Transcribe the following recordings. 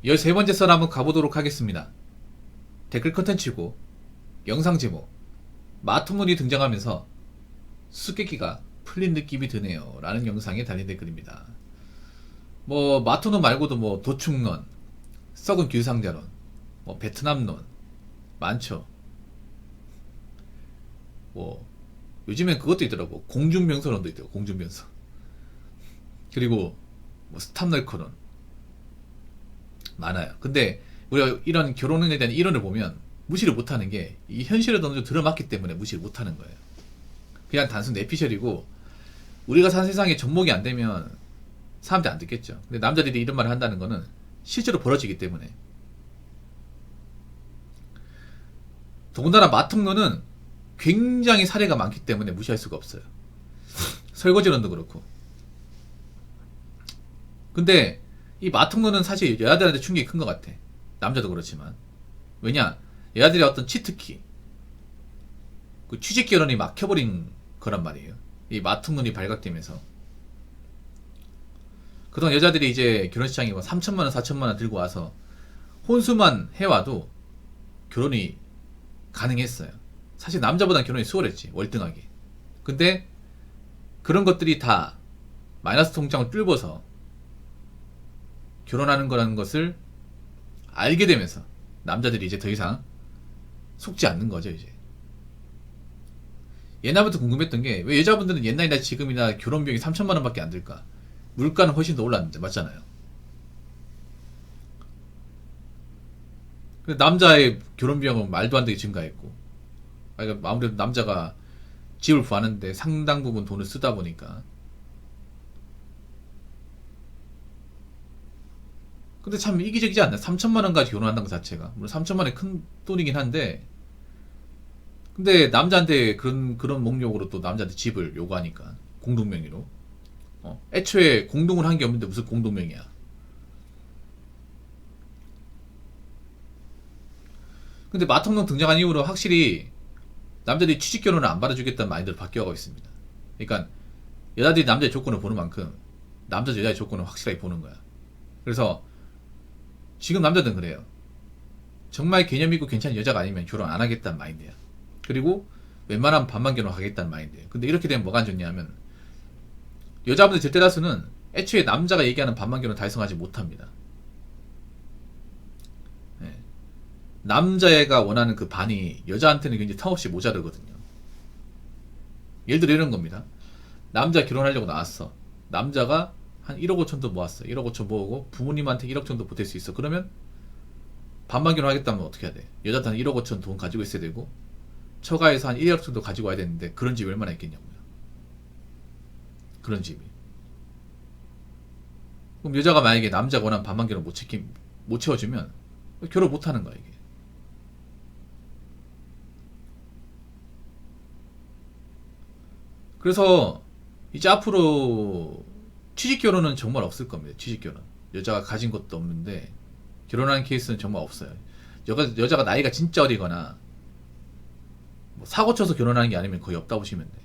13번째 썰 한번 가보도록 하겠습니다. 댓글 컨텐츠고 영상 제목 마토문이 등장하면서 수수께끼가 풀린 느낌이 드네요 라는 영상에 달린 댓글입니다. 뭐 마토문 말고도 뭐 도충론, 썩은 규상자론, 뭐 베트남론 많죠. 뭐 요즘엔 그것도 있더라고. 공중병서론도 있더라고. 공중병서. 그리고 뭐 스탑널커론 많아요. 근데 우리가 이런 결혼에 대한 이론을 보면 무시를 못하는 게 이 현실에 어느 정도 들어맞기 때문에 무시를 못하는 거예요. 그냥 단순 내피셜이고 우리가 산 세상에 접목이 안 되면 사람들이 안 듣겠죠. 근데 남자들이 이런 말을 한다는 거는 실제로 벌어지기 때문에. 더군다나 마통론은 굉장히 사례가 많기 때문에 무시할 수가 없어요. 설거지론도 그렇고. 근데 이 마통론은 사실 여자들한테 충격이 큰 것 같아. 남자도 그렇지만. 왜냐? 여자들의 어떤 치트키, 그 취직 결혼이 막혀버린 거란 말이에요. 이 마통론이 발각되면서. 그동안 여자들이 이제 결혼시장에 뭐 3천만원, 4천만원 들고 와서 혼수만 해와도 결혼이 가능했어요. 사실 남자보다는 결혼이 수월했지, 월등하게. 근데 그런 것들이 다 마이너스 통장을 뚫어서 결혼하는 거라는 것을 알게 되면서 남자들이 이제 더 이상 속지 않는 거죠, 이제. 옛날부터 궁금했던 게 왜 여자분들은 옛날이나 지금이나 결혼 비용이 3천만 원밖에 안 들까? 물가는 훨씬 더 올랐는데, 맞잖아요. 근데 남자의 결혼 비용은 말도 안 되게 증가했고, 그러니까 아무래도 남자가 집을 구하는데 상당 부분 돈을 쓰다 보니까. 근데 참 이기적이지 않나? 3천만 원까지 결혼한다는 것 자체가. 물론 3천만 원이 큰 돈이긴 한데, 근데 남자한테 그런 목적으로 또 남자한테 집을 요구하니까. 공동명의로. 애초에 공동을 한 게 없는데 무슨 공동명의야. 근데 마통령 등장한 이후로 확실히 남자들이 취직결혼을 안 받아주겠다는 마인드로 바뀌어가고 있습니다. 그러니까 여자들이 남자의 조건을 보는 만큼 남자도 여자의 조건을 확실하게 보는 거야. 그래서 지금 남자들은 그래요. 정말 개념 있고 괜찮은 여자가 아니면 결혼 안 하겠다는 마인드야. 그리고 웬만하면 반만 결혼하겠다는 마인드예요. 근데 이렇게 되면 뭐가 안 좋냐면 여자분들 절대다수는 애초에 남자가 얘기하는 반만 결혼 달성하지 못합니다. 네. 남자애가 원하는 그 반이 여자한테는 굉장히 턱없이 모자르거든요. 예를 들어 이런 겁니다. 남자 결혼하려고 나왔어. 남자가 한 1억 5천도 모았어. 1억 5천 모으고 부모님한테 1억 정도 보탤 수 있어. 그러면 반만 결혼하겠다면 어떻게 해야 돼? 여자도 한 1억 5천 돈 가지고 있어야 되고 처가에서 한 1억 정도 가지고 와야 되는데 그런 집이 얼마나 있겠냐고요. 그런 집이. 그럼 여자가 만약에 남자가 원하는 반만 결혼 못 채워주면 결혼 못 하는 거야, 이게. 그래서 이제 앞으로 취직 결혼은 정말 없을 겁니다. 취직 결혼. 여자가 가진 것도 없는데 결혼하는 케이스는 정말 없어요. 여자가 나이가 진짜 어리거나 뭐 사고 쳐서 결혼하는 게 아니면 거의 없다 보시면 돼.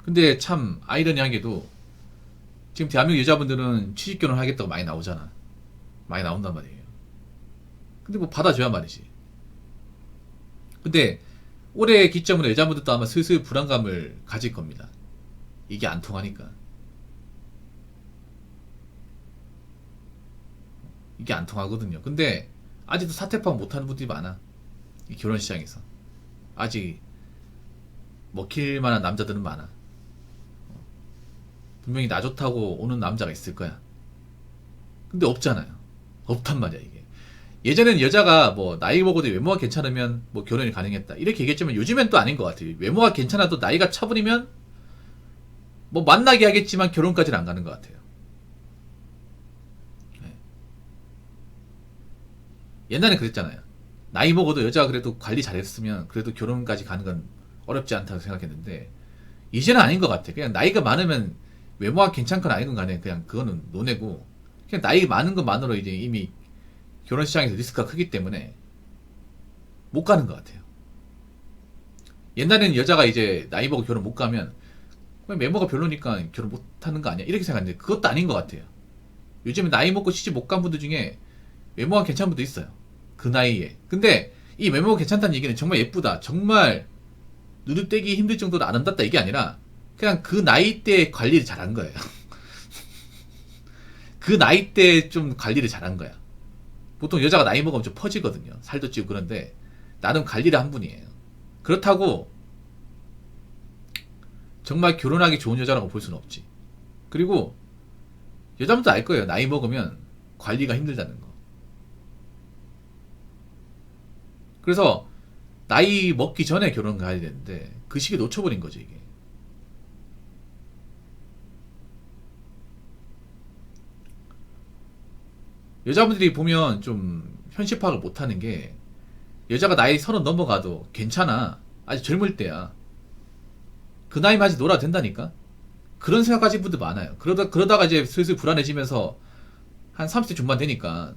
근데 참 아이러니한 게도 지금 대한민국 여자분들은 취직 결혼 하겠다고 많이 나오잖아. 많이 나온단 말이에요. 근데 뭐 받아줘야 말이지. 근데 올해 기점으로 여자분들도 아마 슬슬 불안감을 가질 겁니다. 이게 안 통하니까. 이게 안 통하거든요. 근데 아직도 사퇴 파악 못하는 분들이 많아. 이 결혼 시장에서. 아직 먹힐 만한 남자들은 많아. 분명히 나 좋다고 오는 남자가 있을 거야. 근데 없잖아요. 없단 말이야, 이게. 예전에는 여자가 뭐 나이 먹어도 외모가 괜찮으면 뭐 결혼이 가능했다 이렇게 얘기했지만 요즘엔 또 아닌 것 같아요. 외모가 괜찮아도 나이가 차버리면 뭐 만나게 하겠지만 결혼까지는 안 가는 것 같아요. 네. 옛날엔 그랬잖아요. 나이 먹어도 여자가 그래도 관리 잘했으면 그래도 결혼까지 가는 건 어렵지 않다고 생각했는데 이제는 아닌 것 같아. 그냥 나이가 많으면 외모가 괜찮건 아니건 간에 그냥 그거는 논외고 그냥 나이 많은 것만으로 이제 이미 결혼 시장에서 리스크가 크기 때문에 못 가는 것 같아요. 옛날에는 여자가 이제 나이 먹고 결혼 못 가면 그냥 외모가 별로니까 결혼 못 하는 거 아니야? 이렇게 생각했는데 그것도 아닌 것 같아요. 요즘에 나이 먹고 시집 못 간 분들 중에 외모가 괜찮은 분도 있어요. 그 나이에. 근데 이 외모가 괜찮다는 얘기는 정말 예쁘다, 정말 누르떼기 힘들 정도로 아름답다 이게 아니라 그냥 그 나이 때 관리를 잘한 거예요. 그 나이 때 좀 관리를 잘한 거야. 보통 여자가 나이 먹으면 좀 퍼지거든요. 살도 찌고. 그런데 나름 관리를 한 분이에요. 그렇다고 정말 결혼하기 좋은 여자라고 볼 수는 없지. 그리고 여자분도 알 거예요. 나이 먹으면 관리가 힘들다는 거. 그래서 나이 먹기 전에 결혼 가야 되는데 그 시기 놓쳐버린 거죠, 이게. 여자분들이 보면 좀 현실 파악을 못하는 게, 여자가 나이 30 넘어가도 괜찮아, 아직 젊을 때야, 그 나이면 아직 놀아도 된다니까. 그런 생각 가진 분들 많아요. 그러다가 이제 슬슬 불안해지면서 한 30대 중반 되니까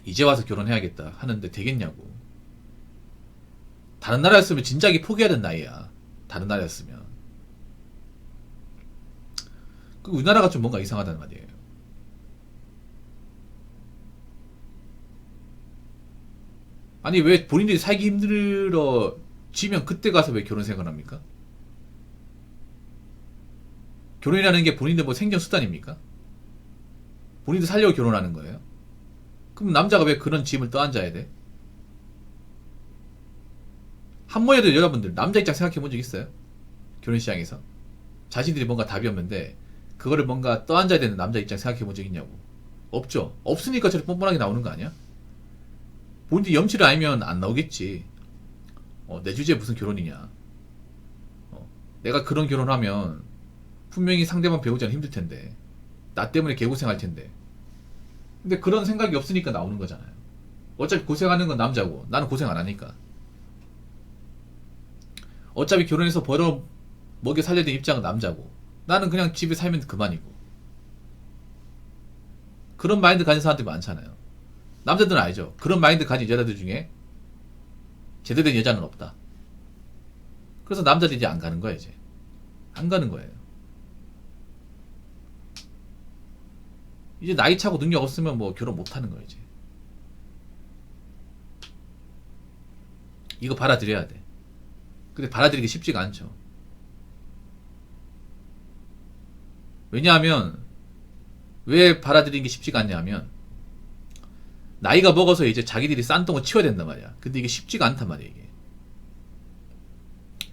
이제 와서 결혼해야겠다 하는데 되겠냐고. 다른 나라였으면 진작에 포기해야 되는 나이야. 다른 나라였으면. 그 우리나라가 좀 뭔가 이상하다는 말이에요. 아니 왜 본인들이 살기 힘들어지면 그때 가서 왜 결혼 생각을 합니까? 결혼이라는 게 본인들 뭐 생존수단입니까? 본인들 살려고 결혼하는 거예요? 그럼 남자가 왜 그런 짐을 떠안아야 돼? 한 번에도 여러분들 남자 입장 생각해 본 적 있어요? 결혼시장에서 자신들이 뭔가 답이 없는데 그거를 뭔가 떠안아야 되는 남자 입장 생각해 본 적 있냐고. 없죠. 없으니까 저렇게 뻔뻔하게 나오는 거 아니야? 본인이 염치를 알면 안 나오겠지. 내 주제에 무슨 결혼이냐. 내가 그런 결혼하면 분명히 상대방 배우자는 힘들 텐데, 나 때문에 개고생할 텐데. 근데 그런 생각이 없으니까 나오는 거잖아요. 어차피 고생하는 건 남자고 나는 고생 안 하니까. 어차피 결혼해서 벌어 먹여 살려야 되는 입장은 남자고 나는 그냥 집에 살면 그만이고. 그런 마인드 가진 사람들이 많잖아요. 남자들은 알죠. 그런 마인드 가진 여자들 중에 제대로 된 여자는 없다. 그래서 남자들이 이제 안 가는 거야. 이제 안 가는 거예요. 이제 나이 차고 능력 없으면 뭐 결혼 못 하는 거야. 이제 이거 받아들여야 돼. 근데 받아들이기 쉽지가 않죠. 왜냐하면 왜 받아들이는 게 쉽지가 않냐면, 나이가 먹어서 이제 자기들이 싼 똥을 치워야 된단 말이야. 근데 이게 쉽지가 않단 말이야. 이게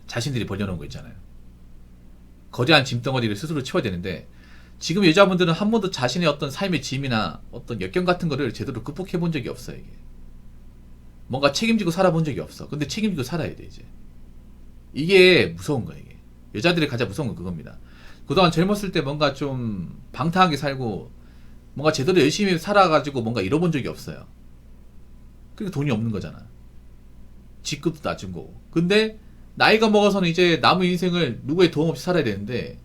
자신들이 벌려놓은 거 있잖아요. 거대한 짐덩어리를 스스로 치워야 되는데, 지금 여자분들은 한 번도 자신의 어떤 삶의 짐이나 어떤 역경 같은 거를 제대로 극복해 본 적이 없어요. 이게 뭔가 책임지고 살아본 적이 없어. 근데 책임지고 살아야 돼. 이게 무서운 거야. 이게 여자들이 가장 무서운 건 그겁니다. 그동안 젊었을 때 뭔가 좀 방탕하게 살고 뭔가 제대로 열심히 살아가지고 뭔가 잃어본 적이 없어요. 그러니까 돈이 없는 거잖아. 직급도 낮은 거고. 근데 나이가 먹어서는 이제 남은 인생을 누구의 도움 없이 살아야 되는데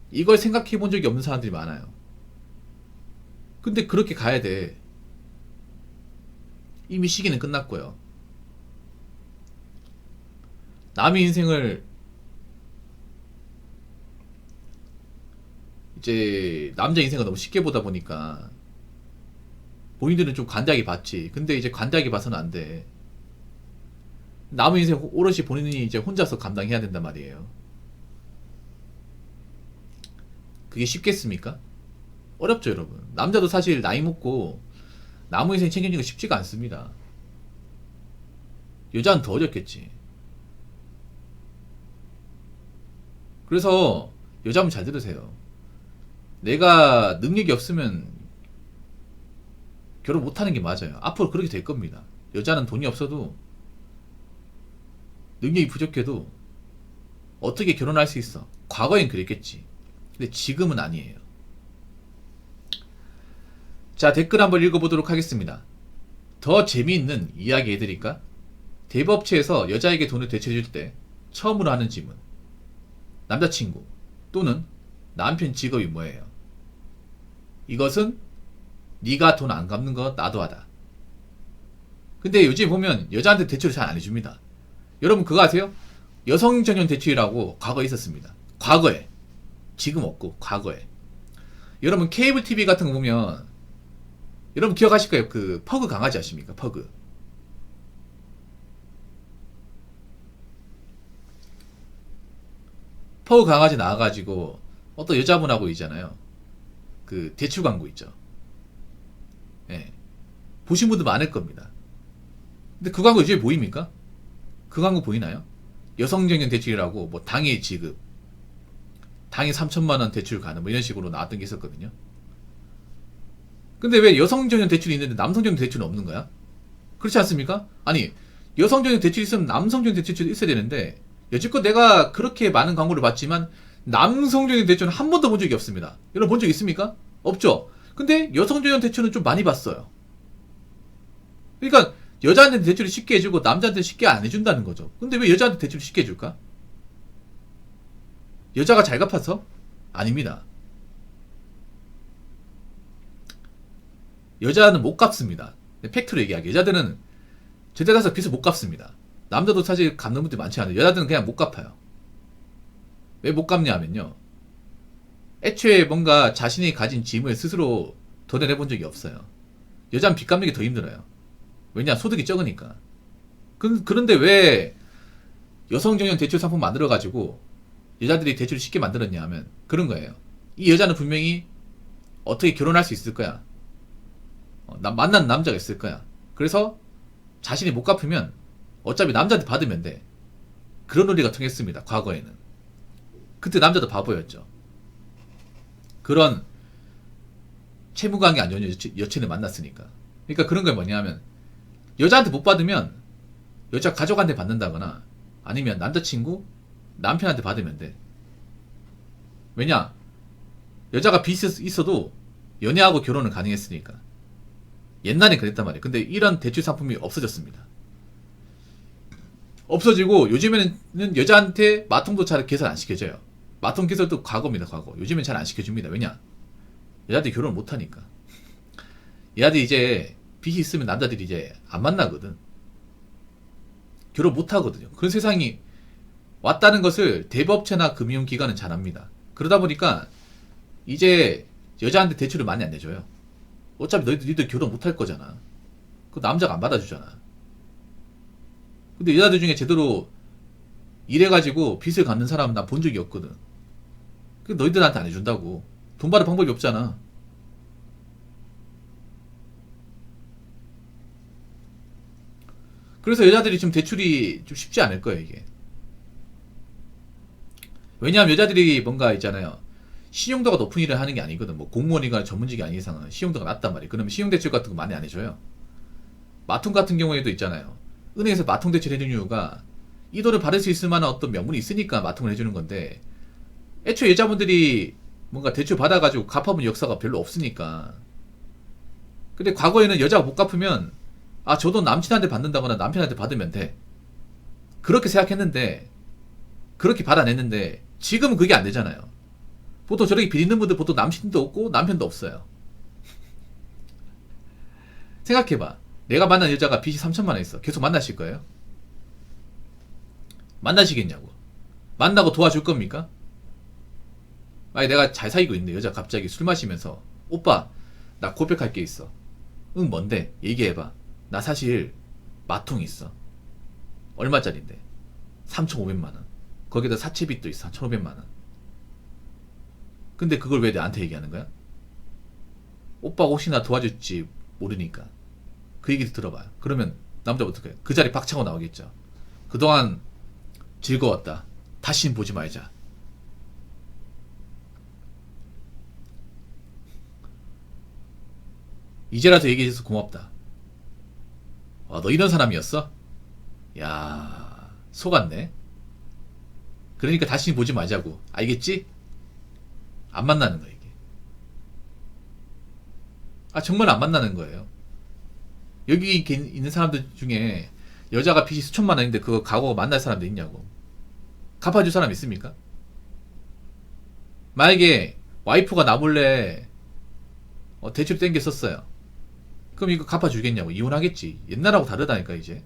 이걸 생각해 본 적이 없는 사람들이 많아요. 근데 그렇게 가야 돼. 이미 시기는 끝났고요. 남의 인생을 이제 남자 인생을 너무 쉽게 보다 보니까 본인들은 좀 관대하게 봤지. 근데 이제 관대하게 봐서는 안 돼. 남의 인생 오롯이 본인이 이제 혼자서 감당해야 된단 말이에요. 그게 쉽겠습니까? 어렵죠, 여러분. 남자도 사실 나이 먹고 남의 인생 책임지는 거 쉽지가 않습니다. 여자는 더 어렵겠지. 그래서 여자분 잘 들으세요. 내가 능력이 없으면 결혼 못하는 게 맞아요. 앞으로 그렇게 될 겁니다. 여자는 돈이 없어도 능력이 부족해도 어떻게 결혼할 수 있어. 과거엔 그랬겠지. 근데 지금은 아니에요. 자, 댓글 한번 읽어보도록 하겠습니다. 더 재미있는 이야기 해드릴까? 대법체에서 여자에게 돈을 되찾을 때 처음으로 하는 질문. 남자친구 또는 남편 직업이 뭐예요? 이것은 네가 돈 안 갚는 거 나도 하다. 근데 요즘 보면 여자한테 대출을 잘 안 해줍니다. 여러분 그거 아세요? 여성 전용 대출이라고 과거에 있었습니다. 과거에. 지금 없고 과거에. 여러분 케이블 TV 같은 거 보면 여러분 기억하실 거예요. 그 퍼그 강아지 아십니까? 퍼그. 퍼그 강아지 나와가지고 어떤 여자분하고 있잖아요. 그 대출 광고 있죠. 예. 보신 분들 많을 겁니다. 근데 그 광고 요즘에 보입니까? 그 광고 보이나요? 여성정년 대출이라고 뭐 당일 지급, 당일 3천만 원 대출 가능 뭐 이런 식으로 나왔던 게 있었거든요. 근데 왜 여성정년 대출이 있는데 남성정년 대출은 없는 거야? 그렇지 않습니까? 아니 여성정년 대출이 있으면 남성정년 대출도 있어야 되는데 여지껏 내가 그렇게 많은 광고를 봤지만 남성정년 대출은 한 번도 본 적이 없습니다. 여러분 본 적 있습니까? 없죠? 근데 여성정년 대출은 좀 많이 봤어요. 그러니까 여자한테 대출을 쉽게 해주고 남자한테 쉽게 안 해준다는 거죠. 근데 왜 여자한테 대출을 쉽게 해줄까? 여자가 잘 갚아서? 아닙니다. 여자는 못 갚습니다. 팩트로 얘기하기. 여자들은 제대로 가서 빚을 못 갚습니다. 남자도 사실 갚는 분들이 많지 않아요. 여자들은 그냥 못 갚아요. 왜 못 갚냐 하면요. 애초에 뭔가 자신이 가진 짐을 스스로 도려내본 적이 없어요. 여자는 빚 갚는 게 더 힘들어요. 왜냐? 소득이 적으니까. 그런데 왜 여성정년 대출 상품 만들어가지고 여자들이 대출을 쉽게 만들었냐 하면 그런 거예요. 이 여자는 분명히 어떻게 결혼할 수 있을 거야. 만난 남자가 있을 거야. 그래서 자신이 못 갚으면 어차피 남자한테 받으면 돼. 그런 논리가 통했습니다. 과거에는. 그때 남자도 바보였죠. 그런 채무관계 안 좋은 여친을 만났으니까. 그러니까 그런 게 뭐냐 하면 여자한테 못 받으면 여자 가족한테 받는다거나 아니면 남자친구, 남편한테 받으면 돼. 왜냐? 여자가 빚이 있어도 연애하고 결혼은 가능했으니까. 옛날엔 그랬단 말이에요. 근데 이런 대출 상품이 없어졌습니다. 없어지고 요즘에는 여자한테 마통도 잘 계산 안 시켜줘요. 마통 계산도 과거입니다. 과거. 요즘엔 잘 안 시켜줍니다. 왜냐? 여자들이 결혼을 못하니까. 여자들이 이제 빚이 있으면 남자들이 이제 안 만나거든. 결혼 못하거든요. 그런 세상이 왔다는 것을 대법체나 금융기관은 잘 압니다. 그러다 보니까 이제 여자한테 대출을 많이 안 내줘요. 어차피 너희들 결혼 못할 거잖아. 그 남자가 안 받아주잖아. 근데 여자들 중에 제대로 일해가지고 빚을 갚는 사람은 난 본 적이 없거든. 그 너희들한테 안 해준다고. 돈 받을 방법이 없잖아. 그래서 여자들이 지금 대출이 좀 쉽지 않을 거예요, 이게. 왜냐하면 여자들이 뭔가 있잖아요. 신용도가 높은 일을 하는 게 아니거든. 뭐 공무원이거나 전문직이 아닌 이상은 신용도가 낮단 말이에요. 그러면 신용대출 같은 거 많이 안 해줘요. 마통 같은 경우에도 있잖아요. 은행에서 마통 대출 해주는 이유가 이 돈을 받을 수 있을 만한 어떤 명분이 있으니까 마통을 해주는 건데 애초에 여자분들이 뭔가 대출 받아가지고 갚아본 역사가 별로 없으니까. 근데 과거에는 여자가 못 갚으면 아, 저 돈 남친한테 받는다거나 남편한테 받으면 돼. 그렇게 생각했는데 그렇게 받아냈는데 지금은 그게 안 되잖아요. 보통 저렇게 빚 있는 분들 보통 남친도 없고 남편도 없어요. 생각해봐. 내가 만난 여자가 빚이 3천만 원 있어. 계속 만나실 거예요? 만나시겠냐고. 만나고 도와줄 겁니까? 아니 내가 잘 사귀고 있는데 여자 갑자기 술 마시면서 오빠 나 고백할 게 있어. 응 뭔데? 얘기해봐. 나 사실 마통이 있어. 얼마짜린데? 3,500만원. 거기다 사채빚도 있어. 1,500만원. 근데 그걸 왜 나한테 얘기하는 거야? 오빠가 혹시 나 도와줄지 모르니까. 그 얘기 들어봐요. 그러면 남자가 어떡해? 그 자리 박차고 나오겠죠. 그동안 즐거웠다. 다시는 보지 말자. 이제라도 얘기해줘서 고맙다. 와, 너 이런 사람이었어? 야, 속았네. 그러니까 다시는 보지 말자고. 알겠지? 안 만나는 거야, 이게. 아, 정말 안 만나는 거예요. 여기 있는 사람들 중에 여자가 빚이 수천만 원인데 그거 가고 만날 사람도 있냐고. 갚아줄 사람 있습니까? 만약에 와이프가 나 몰래 대출 땡겼었어요. 그럼 이거 갚아주겠냐고. 이혼하겠지. 옛날하고 다르다니까 이제.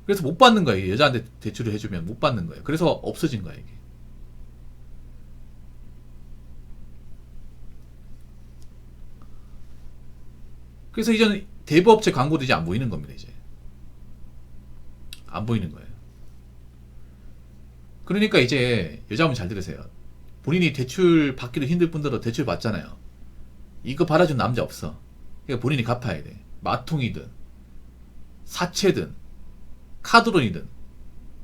그래서 못 받는 거예요. 여자한테 대출을 해주면 못 받는 거예요. 그래서 없어진 거예요 이게. 그래서 이제는 대부업체 광고도 이제 안 보이는 겁니다. 이제 안 보이는 거예요. 그러니까 이제 여자분 잘 들으세요. 본인이 대출 받기도 힘들 뿐더러 대출 받잖아요. 이거 받아준 남자 없어. 그러니까 본인이 갚아야 돼. 마통이든 사채든 카드론이든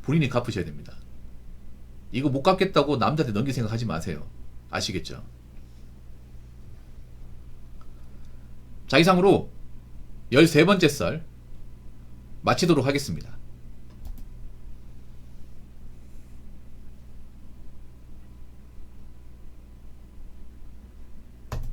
본인이 갚으셔야 됩니다. 이거 못 갚겠다고 남자한테 넘길 생각하지 마세요. 아시겠죠? 자, 이상으로 13번째 썰 마치도록 하겠습니다.